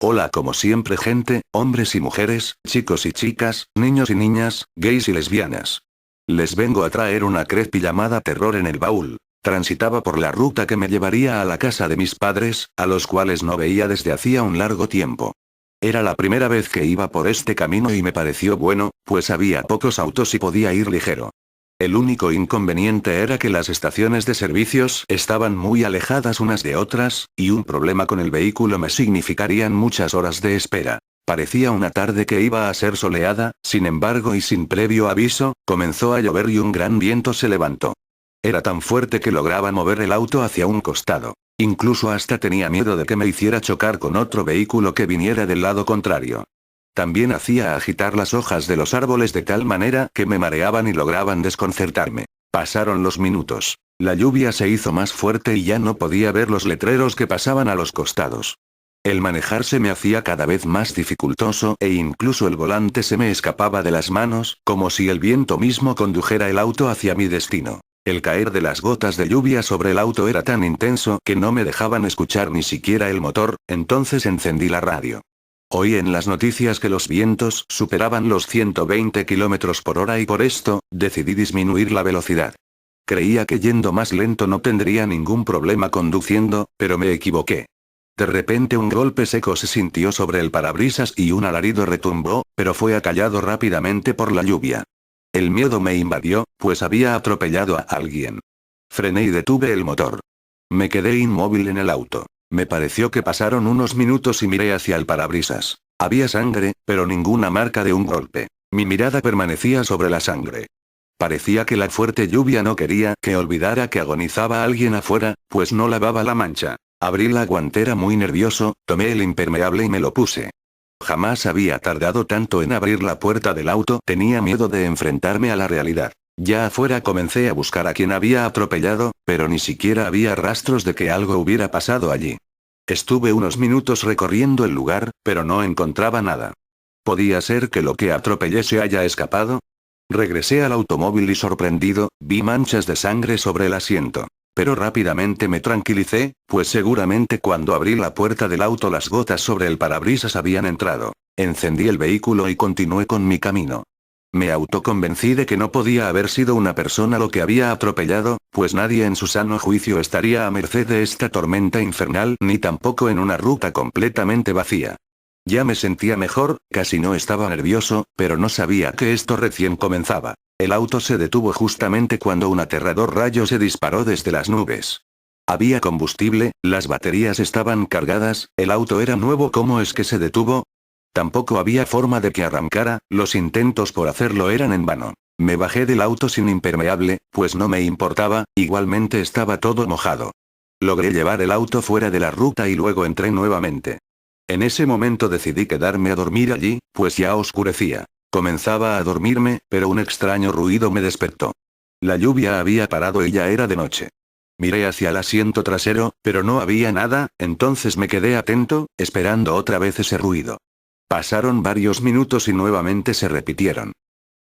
Hola como siempre gente, hombres y mujeres, chicos y chicas, niños y niñas, gays y lesbianas. Les vengo a traer una creepy llamada Terror en el baúl. Transitaba por la ruta que me llevaría a la casa de mis padres, a los cuales no veía desde hacía un largo tiempo. Era la primera vez que iba por este camino y me pareció bueno, pues había pocos autos y podía ir ligero. El único inconveniente era que las estaciones de servicios estaban muy alejadas unas de otras, y un problema con el vehículo me significarían muchas horas de espera. Parecía una tarde que iba a ser soleada, sin embargo y sin previo aviso, comenzó a llover y un gran viento se levantó. Era tan fuerte que lograba mover el auto hacia un costado. Incluso hasta tenía miedo de que me hiciera chocar con otro vehículo que viniera del lado contrario. También hacía agitar las hojas de los árboles de tal manera que me mareaban y lograban desconcertarme. Pasaron los minutos. La lluvia se hizo más fuerte y ya no podía ver los letreros que pasaban a los costados. El manejar se me hacía cada vez más dificultoso e incluso el volante se me escapaba de las manos, como si el viento mismo condujera el auto hacia mi destino. El caer de las gotas de lluvia sobre el auto era tan intenso que no me dejaban escuchar ni siquiera el motor, entonces encendí la radio. Oí en las noticias que los vientos superaban los 120 km por hora y por esto, decidí disminuir la velocidad. Creía que yendo más lento no tendría ningún problema conduciendo, pero me equivoqué. De repente un golpe seco se sintió sobre el parabrisas y un alarido retumbó, pero fue acallado rápidamente por la lluvia. El miedo me invadió, pues había atropellado a alguien. Frené y detuve el motor. Me quedé inmóvil en el auto. Me pareció que pasaron unos minutos y miré hacia el parabrisas. Había sangre, pero ninguna marca de un golpe. Mi mirada permanecía sobre la sangre. Parecía que la fuerte lluvia no quería que olvidara que agonizaba alguien afuera, pues no lavaba la mancha. Abrí la guantera muy nervioso, tomé el impermeable y me lo puse. Jamás había tardado tanto en abrir la puerta del auto, tenía miedo de enfrentarme a la realidad. Ya afuera comencé a buscar a quien había atropellado, pero ni siquiera había rastros de que algo hubiera pasado allí. Estuve unos minutos recorriendo el lugar, pero no encontraba nada. ¿Podía ser que lo que atropellé se haya escapado? Regresé al automóvil y sorprendido, vi manchas de sangre sobre el asiento. Pero rápidamente me tranquilicé, pues seguramente cuando abrí la puerta del auto las gotas sobre el parabrisas habían entrado. Encendí el vehículo y continué con mi camino. Me autoconvencí de que no podía haber sido una persona lo que había atropellado, pues nadie en su sano juicio estaría a merced de esta tormenta infernal ni tampoco en una ruta completamente vacía. Ya me sentía mejor, casi no estaba nervioso, pero no sabía que esto recién comenzaba. El auto se detuvo justamente cuando un aterrador rayo se disparó desde las nubes. Había combustible, las baterías estaban cargadas, el auto era nuevo. ¿Cómo es que se detuvo? Tampoco había forma de que arrancara, los intentos por hacerlo eran en vano. Me bajé del auto sin impermeable, pues no me importaba, igualmente estaba todo mojado. Logré llevar el auto fuera de la ruta y luego entré nuevamente. En ese momento decidí quedarme a dormir allí, pues ya oscurecía. Comenzaba a dormirme, pero un extraño ruido me despertó. La lluvia había parado y ya era de noche. Miré hacia el asiento trasero, pero no había nada, entonces me quedé atento, esperando otra vez ese ruido. Pasaron varios minutos y nuevamente se repitieron.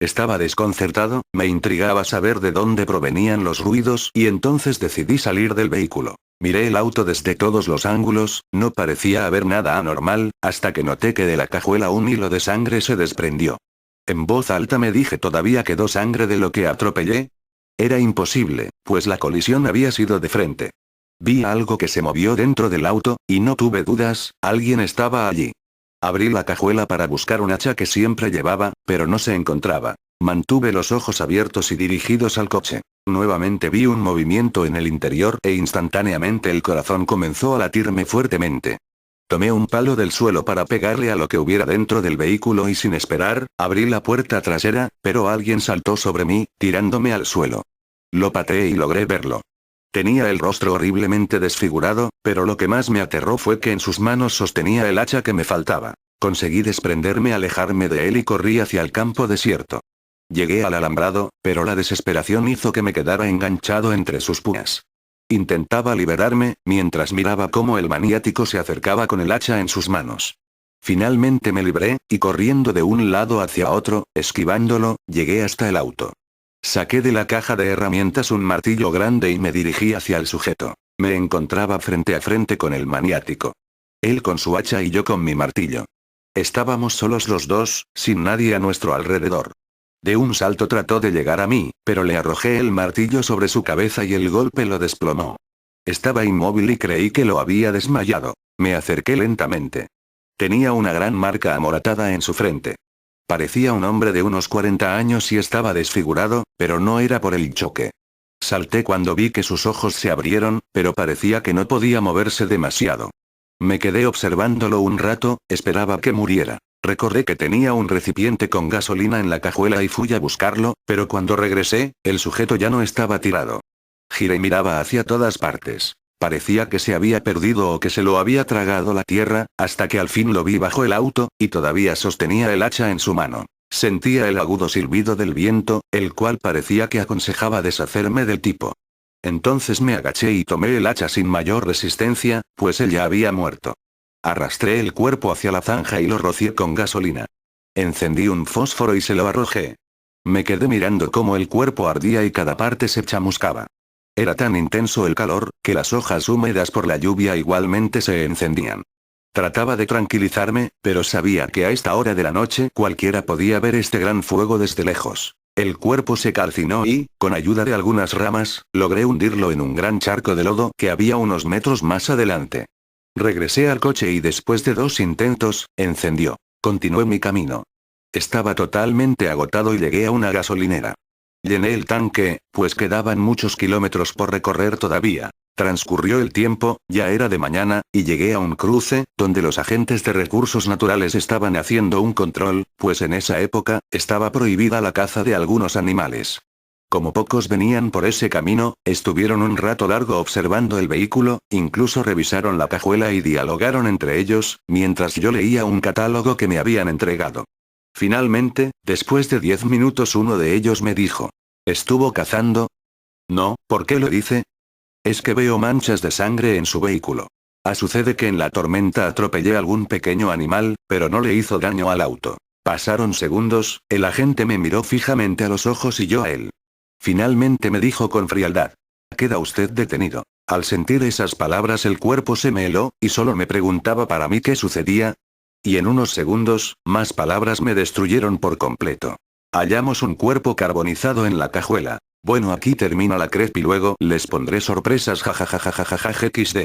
Estaba desconcertado, me intrigaba saber de dónde provenían los ruidos y entonces decidí salir del vehículo. Miré el auto desde todos los ángulos, no parecía haber nada anormal, hasta que noté que de la cajuela un hilo de sangre se desprendió. En voz alta me dije: ¿todavía quedó sangre de lo que atropellé? Era imposible, pues la colisión había sido de frente. Vi algo que se movió dentro del auto, y no tuve dudas, alguien estaba allí. Abrí la cajuela para buscar un hacha que siempre llevaba, pero no se encontraba. Mantuve los ojos abiertos y dirigidos al coche. Nuevamente vi un movimiento en el interior e instantáneamente el corazón comenzó a latirme fuertemente. Tomé un palo del suelo para pegarle a lo que hubiera dentro del vehículo y sin esperar, abrí la puerta trasera, pero alguien saltó sobre mí, tirándome al suelo. Lo pateé y logré verlo. Tenía el rostro horriblemente desfigurado, pero lo que más me aterró fue que en sus manos sostenía el hacha que me faltaba. Conseguí desprenderme, alejarme de él y corrí hacia el campo desierto. Llegué al alambrado, pero la desesperación hizo que me quedara enganchado entre sus púas. Intentaba liberarme, mientras miraba cómo el maniático se acercaba con el hacha en sus manos. Finalmente me libré, y corriendo de un lado hacia otro, esquivándolo, llegué hasta el auto. Saqué de la caja de herramientas un martillo grande y me dirigí hacia el sujeto. Me encontraba frente a frente con el maniático. Él con su hacha y yo con mi martillo. Estábamos solos los dos, sin nadie a nuestro alrededor. De un salto trató de llegar a mí, pero le arrojé el martillo sobre su cabeza y el golpe lo desplomó. Estaba inmóvil y creí que lo había desmayado. Me acerqué lentamente. Tenía una gran marca amoratada en su frente. Parecía un hombre de unos 40 años y estaba desfigurado, pero no era por el choque. Salté cuando vi que sus ojos se abrieron, pero parecía que no podía moverse demasiado. Me quedé observándolo un rato, esperaba que muriera. Recordé que tenía un recipiente con gasolina en la cajuela y fui a buscarlo, pero cuando regresé, el sujeto ya no estaba tirado. Giré y miraba hacia todas partes. Parecía que se había perdido o que se lo había tragado la tierra, hasta que al fin lo vi bajo el auto, y todavía sostenía el hacha en su mano. Sentía el agudo silbido del viento, el cual parecía que aconsejaba deshacerme del tipo. Entonces me agaché y tomé el hacha sin mayor resistencia, pues él ya había muerto. Arrastré el cuerpo hacia la zanja y lo rocié con gasolina. Encendí un fósforo y se lo arrojé. Me quedé mirando cómo el cuerpo ardía y cada parte se chamuscaba. Era tan intenso el calor, que las hojas húmedas por la lluvia igualmente se encendían. Trataba de tranquilizarme, pero sabía que a esta hora de la noche cualquiera podía ver este gran fuego desde lejos. El cuerpo se calcinó y, con ayuda de algunas ramas, logré hundirlo en un gran charco de lodo que había unos metros más adelante. Regresé al coche y después de 2 intentos, encendió. Continué mi camino. Estaba totalmente agotado y llegué a una gasolinera. Llené el tanque, pues quedaban muchos kilómetros por recorrer todavía. Transcurrió el tiempo, ya era de mañana, y llegué a un cruce, donde los agentes de recursos naturales estaban haciendo un control, pues en esa época, estaba prohibida la caza de algunos animales. Como pocos venían por ese camino, estuvieron un rato largo observando el vehículo, incluso revisaron la cajuela y dialogaron entre ellos, mientras yo leía un catálogo que me habían entregado. Finalmente, después de 10 minutos uno de ellos me dijo: ¿estuvo cazando? No, ¿por qué lo dice? Es que veo manchas de sangre en su vehículo. Sucede que en la tormenta atropellé algún pequeño animal, pero no le hizo daño al auto. Pasaron segundos, el agente me miró fijamente a los ojos y yo a él. Finalmente me dijo con frialdad: queda usted detenido. Al sentir esas palabras el cuerpo se me heló, y solo me preguntaba para mí qué sucedía. Y en unos segundos, más palabras me destruyeron por completo. Hallamos un cuerpo carbonizado en la cajuela. Bueno, aquí termina la creep y luego les pondré sorpresas jajajajajajaja xd.